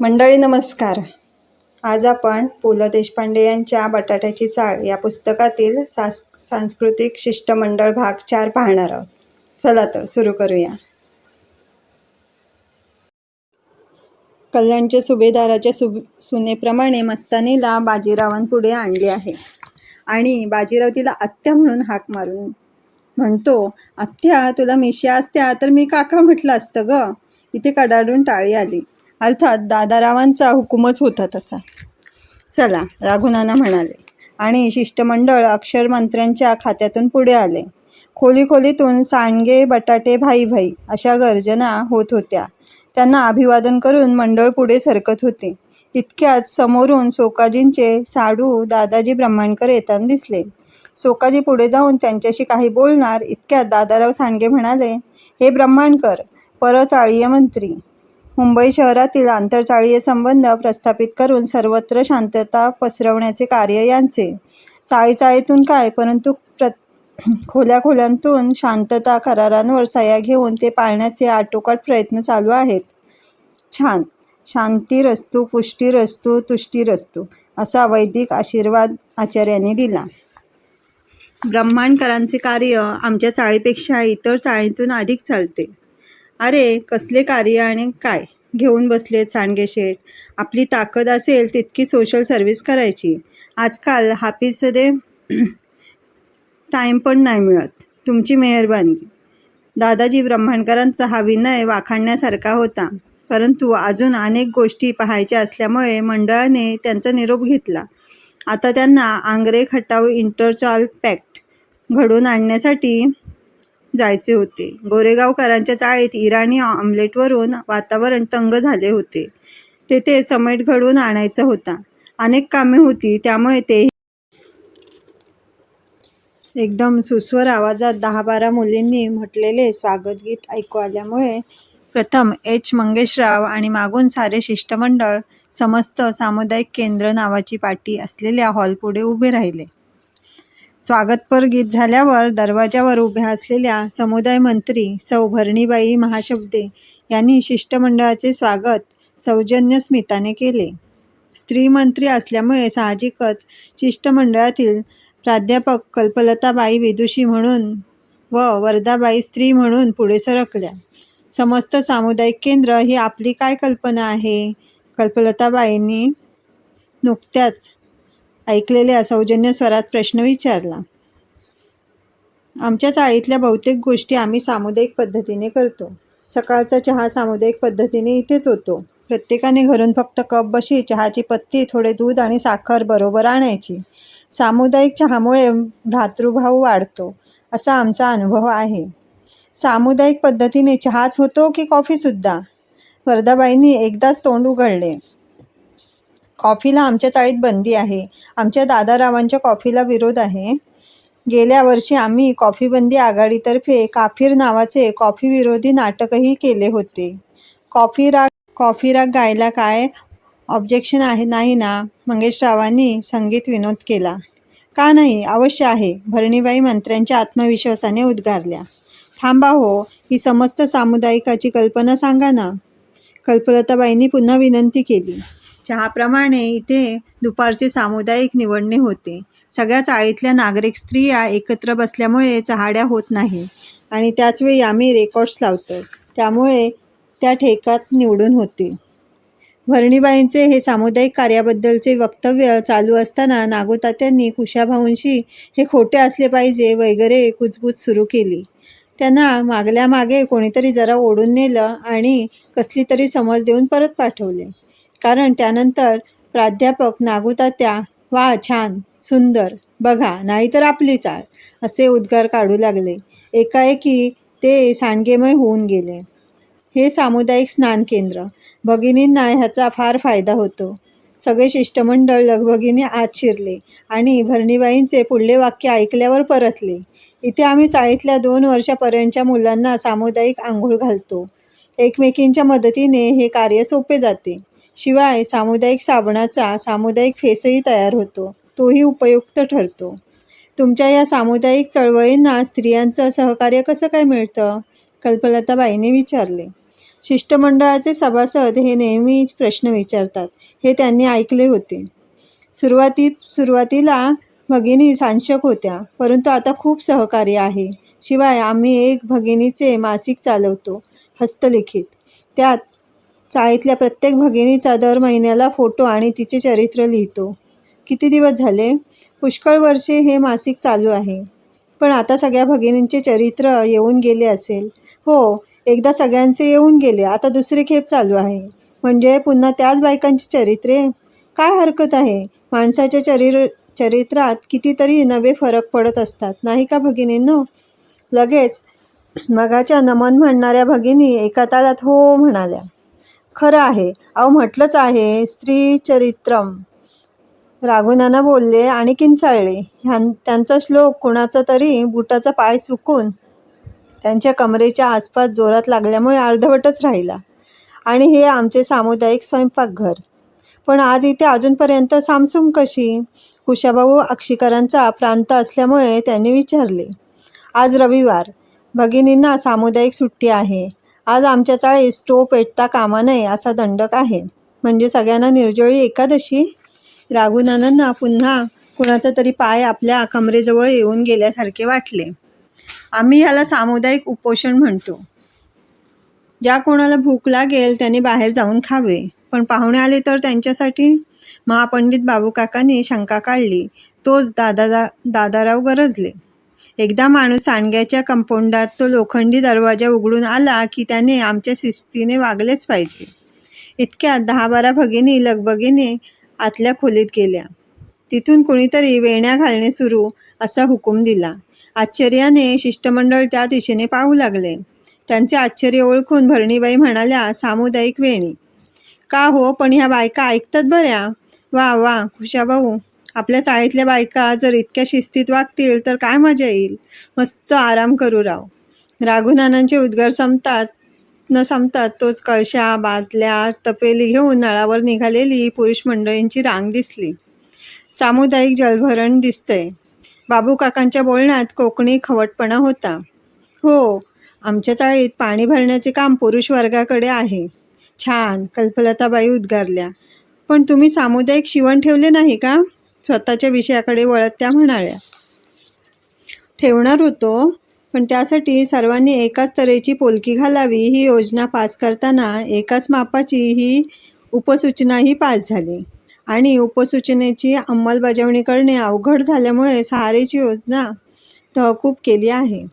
मंडळी नमस्कार. आज आपण पु ल देशपांडे यांच्या बटाट्याची चाळ या पुस्तकातील सांस्कृतिक शिष्टमंडळ भाग 4 पाहणार आहोत. चला तर सुरू करूया. कल्याणच्या सुभेदाराच्या सुनेप्रमाणे मस्तानीला बाजीरावांपुढे आणले आहे आणि बाजीराव तिला आत्या म्हणून हाक मारून म्हणतो, आत्या तुला मिश्या असत्या तर मी काका म्हटलं असतं ग. इथे कडाडून टाळी आली. अर्थात दादारावांचा हुकूमच होता तसा. चला, राघुनाना म्हणाले आणि शिष्टमंडळ अक्षरमंत्र्यांच्या खात्यातून पुढे आले. खोलीतून सांडगे बटाटे भाई भाई अशा गर्जना होत होत्या. त्यांना अभिवादन करून मंडळ पुढे सरकत होते. इतक्यात समोरून सोकाजींचे साडू दादाजी ब्रह्मांडकर येताना दिसले. सोकाजी पुढे जाऊन त्यांच्याशी काही बोलणार इतक्यात दादाराव सांडगे म्हणाले, हे ब्रह्मांडकर परचाळीय मंत्री. मुंबई शहरातील आंतरचाळीय संबंध प्रस्थापित करून सर्वत्र शांतता पसरवण्याचे कार्य यांचे. चाळीतून काय, परंतु खोल्यांतून शांतता करारांवर सह्या घेऊन ते पाळण्याचे आटोकाट प्रयत्न चालू आहेत. छान. शांतिरस्तु, पुष्टीरस्तु, तुष्टीरस्तु असा वैदिक आशीर्वाद आचार्यांनी दिला. ब्रह्मांडकरांचे कार्य आमच्या चाळीपेक्षा इतर चाळीतून अधिक चालते. अरे कसले कार्य आणि काय घेऊन बसलेत सांडगे शेठ. आपली ताकद असेल तितकी सोशल सर्व्हिस करायची. आजकाल हाफिसमध्ये टाईम पण नाही मिळत. तुमची मेहरबानी. दादाजी ब्रह्मांडकरांचा हा विनय वाखाणण्यासारखा होता. परंतु अजून अनेक गोष्टी पाहायच्या असल्यामुळे मंडळाने त्यांचा निरोप घेतला. आता त्यांना आंग्रे खटाव इंटरचार्ज पॅक्ट घडवून आणण्यासाठी जायचे होते. गोरेगावकरांच्या चाळीत इराणी ऑमलेटवरून वातावरण तंग झाले होते. तेथे समेट घडवून आणायचा होता. अनेक कामे होती, त्यामुळे ते एकदम सुस्वर आवाजात 10-12 मुलींनी म्हटलेले स्वागतगीत ऐकू आल्यामुळे प्रथम एच. मंगेशराव आणि मागून सारे शिष्टमंडळ समस्त सामुदायिक केंद्र नावाची पाटी असलेल्या हॉलपुढे उभे राहिले. स्वागतपर गीत झाल्यावर दरवाजावर उभ्या असलेल्या समुदाय मंत्री सौ भरणीबाई महाशब्दे यांनी शिष्टमंडळाचे स्वागत सौजन्य स्मिताने केले. स्त्री मंत्री असल्यामुळे साहजिकच शिष्टमंडळातील प्राध्यापक कल्पलताबाई विदुषी म्हणून व वरदाबाई स्त्री म्हणून पुढे सरकल्या. समस्त सामुदायिक केंद्र ही आपली काय कल्पना आहे? कल्पलताबाईंनी नुकत्याच ऐकलेल्या सौजन्य स्वरात प्रश्न विचारला. आमच्या चाळीतल्या बहुतेक गोष्टी आम्ही सामुदायिक पद्धतीने करतो. सकाळचा चहा सामुदायिक पद्धतीने इथेच होतो. प्रत्येकाने घरून फक्त कप बशी, चहाची पत्ती, थोडे दूध आणि साखर बरोबर आणायची. सामुदायिक चहामुळे भ्रातृभाव वाढतो असा आमचा अनुभव आहे. सामुदायिक पद्धतीने चहाच होतो की कॉफीसुद्धा? वरदाबाईंनी एकदाच तोंड उघडले. कॉफीला आमच्या चाळीत बंदी आहे. आमच्या दादारावांच्या कॉफीला विरोध आहे. गेल्या वर्षी आम्ही कॉफीबंदी आघाडीतर्फे काफीर नावाचे कॉफी विरोधी नाटकही केले होते. कॉफी राग गायला काय ऑब्जेक्शन आहे नाही ना? मंगेशरावांनी संगीत विनोद केला. का नाही, अवश्य आहे, भरणीबाई मंत्र्यांच्या आत्मविश्वासाने उद्गारल्या. थांबा हो, ही समस्त सामुदायिकाची कल्पना सांगा ना. कल्पलताबाईंनी पुन्हा विनंती केली. चहाप्रमाणे इथे दुपारचे सामुदायिक निवडणे होते. सगळ्या चाळीतल्या नागरिक स्त्रिया एकत्र बसल्यामुळे चहाड्या होत नाही आणि त्याचवेळी आम्ही रेकॉर्ड्स लावतो, त्यामुळे त्या ठेक्यात निवडून होते. भरणीबाईंचे हे सामुदायिक कार्याबद्दलचे वक्तव्य चालू असताना नागोतात्यांनी कुशाभाऊंशी हे खोटे असले पाहिजे वगैरे कुजबूज सुरू केली. त्यांना मागल्या मागे कोणीतरी जरा ओढून नेलं आणि कसली तरी समज देऊन परत पाठवले. कारण त्यानंतर प्राध्यापक नागोतात्या वा छान सुंदर बघा, नाहीतर आपली चाळ असे उद्गार काढू लागले. एकाएकी ते सांडगेमय होऊन गेले. हे सामुदायिक स्नान केंद्र. भगिनींना ह्याचा फार फायदा होतो. सगळे शिष्टमंडळ लगबगीने आत शिरले आणि भरणीबाईंचे पुढले वाक्य ऐकल्यावर परतले. इथे आम्ही चाळीतल्या 2 वर्षापर्यंतच्या मुलांना सामुदायिक आंघोळ घालतो. एकमेकींच्या मदतीने हे कार्य सोपे जाते. शिवाय सामुदायिक साबणाचा सामुदायिक फेसही तयार होतो. तोही उपयुक्त ठरतो. तुमच्या या सामुदायिक चळवळींना स्त्रियांचं सहकार्य कसं काय मिळतं? कल्पलताबाईंनी विचारले. शिष्टमंडळाचे सभासद हे नेहमीच प्रश्न विचारतात हे त्यांनी ऐकले होते. सुरुवातीला भगिनी साशंक होत्या, परंतु आता खूप सहकार्य आहे. शिवाय आम्ही एक भगिनीचे मासिक चालवतो, हस्तलिखित. त्यात चाळीतल्या प्रत्येक भगिनीचा दर महिन्याला फोटो आणि तिचे चरित्र लिहितो. किती दिवस झाले? पुष्कळ वर्षे हे मासिक चालू आहे. पण आता सगळ्या भगिनींचे चरित्र येऊन गेले असेल. हो, एकदा सगळ्यांचे येऊन गेले, आता दुसरी खेप चालू आहे. म्हणजे पुन्हा त्याच बायकांची चरित्रे? काय हरकत आहे? माणसाच्या चरित्रात कितीतरी नवे फरक पडत असतात, नाही का भगिनींनो? लगेच मगाच्या नमन म्हणणाऱ्या भगिनी एका तालात हो म्हणाल्या. खरं आहे, अहो म्हटलंच आहे, स्त्री चरित्रम. राघुनाना बोलले आणि किंचाळले. त्यांचा श्लोक कुणाचा तरी बुटाचा पाय चुकून त्यांच्या कमरेच्या आसपास जोरात लागल्यामुळे अर्धवटच राहिला. आणि हे आमचे सामुदायिक स्वयंपाकघर. पण आज इथे अजूनपर्यंत सामसूम कशी? कुशाभाऊ अक्षिकरांचा प्रांत असल्यामुळे त्यांनी विचारले. आज रविवार, भगिनींना सामुदायिक सुट्टी आहे. आज आमच्या चाळीत स्टोव पेटता कामा नये असा दंडक आहे. म्हणजे सगळ्यांना निर्जळी एकादशी? राघुनानांना पुन्हा कुणाचा तरी पाय आपल्या कमरेजवळ येऊन गेल्यासारखे वाटले. आम्ही ह्याला सामुदायिक उपोषण म्हणतो. ज्या कोणाला भूक लागेल त्यांनी बाहेर जाऊन खावे. पण पाहुणे आले तर त्यांच्यासाठी? महापंडित बाबूकाकांनी शंका काढली. तोच दादाराव गरजले. एकदा माणूस सांडग्याच्या कंपाऊंडात तो लोखंडी दरवाजा उघडून आला की त्याने आमच्या शिस्तीने वागलेच पाहिजे. इतक्यात 10-12 भगिनी लगबगीने आतल्या खोलीत गेल्या. तिथून कुणीतरी वेण्या घालणे सुरू असा हुकूम दिला. आश्चर्याने शिष्टमंडळ त्या दिशेने पाहू लागले. त्यांचे आश्चर्य ओळखून भरणीबाई म्हणाल्या, सामुदायिक वेणी? का हो, पण ह्या बायका ऐकतात बऱ्या. वा वा कुशाभाऊ, आपल्या चाळीतल्या बायका जर इतक्या शिस्तीत वागतील तर काय मजा येईल. मस्त आराम करू राव. राघुनानांचे उद्गार संपतात तोच कळशा, बादल्या, तपेली घेऊन नळावर निघालेली पुरुष मंडळींची रांग दिसली. सामुदायिक जलभरण दिसतंय. बाबूकाकांच्या बोलण्यात कोकणी खवटपणा होता. हो, आमच्या चाळीत पाणी भरण्याचे काम पुरुष वर्गाकडे आहे. छान, कल्पलताबाई उद्गारल्या. पण तुम्ही सामुदायिक शिवण ठेवले नाही का? स्वतःच्या विषयाकडे वळत त्या म्हणाल्या. ठेवणार होतो, पण त्यासाठी सर्वांनी एकाच तऱ्हेची पोलकी घालावी ही योजना पास करताना एकाच मापाची ही उपसूचनाही पास झाली. आणि उपसूचनेची अंमलबजावणी करणे अवघड झाल्यामुळे सहारेची योजना तहकूब केली आहे.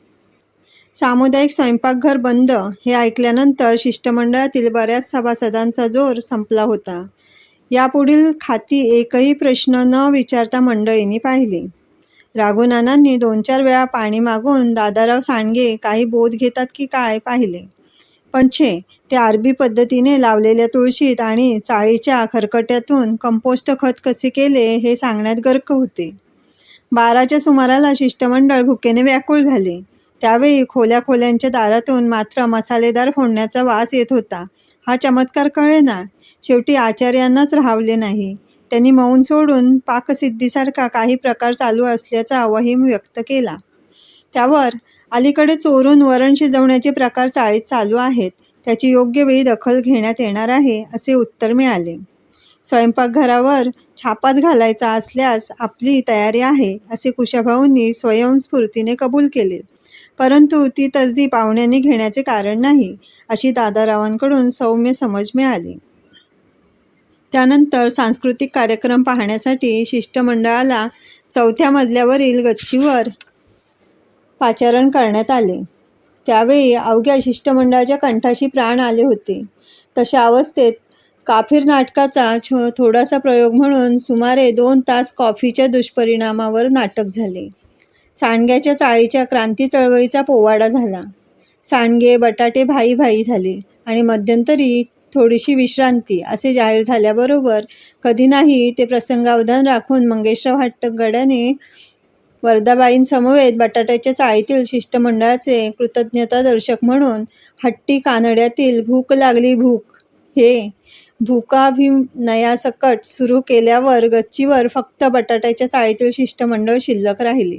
सामुदायिक स्वयंपाकघर बंद हे ऐकल्यानंतर शिष्टमंडळातील बऱ्याच सभासदांचा जोर संपला होता. यापुढील खाती एकही प्रश्न न विचारता मंडळींनी पाहिली. राघुनानांनी 2-4 वेळा पाणी मागून दादाराव सांडगे काही बोध घेतात की काय पाहिले. पण छे, ते अरबी पद्धतीने लावलेल्या तुळशीत आणि चाळीच्या खरकट्यातून कंपोस्ट खत कसे केले हे सांगण्यात गर्क होते. 12च्या सुमाराला शिष्टमंडळ भुकेने व्याकुळ झाले. त्यावेळी खोल्यांच्या दारातून मात्र मसालेदार फोडण्याचा वास येत होता. हा चमत्कार कळेना. शेवटी आचार्यांनाच राहावले नाही. त्यांनी मौन सोडून पाकसिद्धीसारखा काही प्रकार चालू असल्याचा वहीम व्यक्त केला. त्यावर अलीकडे चोरून वरण शिजवण्याचे प्रकार चाळीत चालू आहेत, त्याची योग्य वेळी दखल घेण्यात येणार आहे असे उत्तर मिळाले. स्वयंपाकघरावर छापाच घालायचा असल्यास आपली तयारी आहे असे कुशाभाऊंनी स्वयंस्फूर्तीने कबूल केले. परंतु ती तसदी पाहुण्यांनी घेण्याचे कारण नाही अशी दादारावांकडून सौम्य समज मिळाली. त्यानंतर सांस्कृतिक कार्यक्रम पाहण्यासाठी शिष्टमंडळाला 4थ्या मजल्यावरील गच्चीवर पाचारण करण्यात आले. त्यावेळी अवघ्या शिष्टमंडळाच्या कंठाशी प्राण आले होते. तशा अवस्थेत काफीर नाटकाचा थोडासा प्रयोग म्हणून सुमारे 2 तास कॉफीच्या दुष्परिणामावर नाटक झाले. सांडग्याच्या चाळीच्या क्रांती चळवळीचा पोवाडा झाला. सांडगे बटाटे भाई भाई झाले आणि मध्यंतरी थोडीशी विश्रांती असे जाहीर झाल्याबरोबर कधी नाही ते प्रसंगावधान राखून मंगेशराव हट्टंगड्याने वरदाबाईंसमवेत बटाट्याच्या चाळीतील शिष्टमंडळाचे कृतज्ञतादर्शक म्हणून हट्टी कानड्यातील भूक लागली भूक हे भूकाभिनयासकट सुरू केल्यावर गच्चीवर फक्त बटाट्याच्या चाळीतील शिष्टमंडळ शिल्लक राहिले.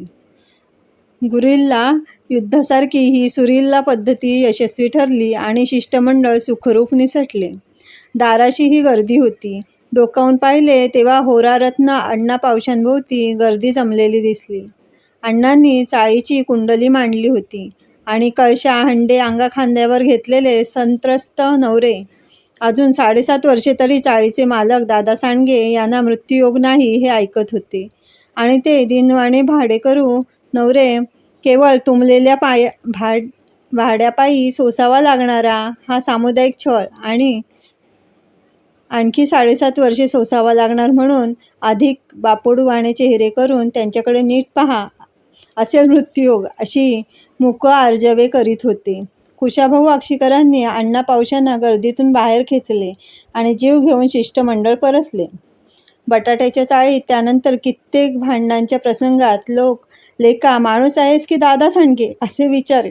गुरिल्ला युद्धासारखी ही सुरिल्ला पद्धती यशस्वी ठरली आणि शिष्टमंडळ सुखरूप निसटले. दाराशीही गर्दी होती. डोकावून पाहिले तेव्हा होरारत्न अण्णा पावशांभोवती गर्दी जमलेली दिसली. अण्णांनी चाळीची कुंडली मांडली होती आणि कळशा हंडे अंगाखांद्यावर घेतलेले संत्रस्त नवरे. अजून 7.5 वर्षे तरी चाळीचे मालक दादा सांडगे यांना मृत्यूयोग नाही हे ऐकत होते आणि ते दिनवाणे भाडेकरू नवरे केवळ तुंबलेल्या भाड्यापायी सोसावा लागणारा हा सामुदायिक छळ आणि आणखी 7.5 वर्षे सोसावा लागणार म्हणून अधिक बापोडवाणे चेहरे करून त्यांच्याकडे नीट पहा असेल मृत्यूयोग अशी मुक आर्जवे करीत होते. कुशाभाऊ अक्षीकरांनी अण्णा पावशांना गर्दीतून बाहेर खेचले आणि जीव घेऊन शिष्टमंडळ परतले. बटाट्याच्या चाळीत त्यानंतर कित्येक भांडणांच्या प्रसंगात लोक लेका माणूस आहेस की दादा सांडगे असे विचारे.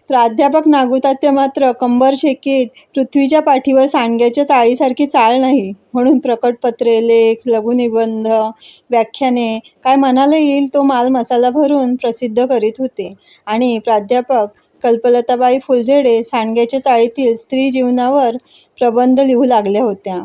प्राध्यापक नागुतात्या मात्र कंबर शेकीत पृथ्वीच्या पाठीवर सांडग्याच्या चाळीसारखी चाळ नाही म्हणून प्रकटपत्रे, लेख, लघुनिबंध, व्याख्याने काय मनाला येईल तो माल मसाला भरून प्रसिद्ध करीत होते आणि प्राध्यापक कल्पलताबाई फुलझेडे सांडग्याच्या चाळीतील स्त्री जीवनावर प्रबंध लिहू लागल्या होत्या.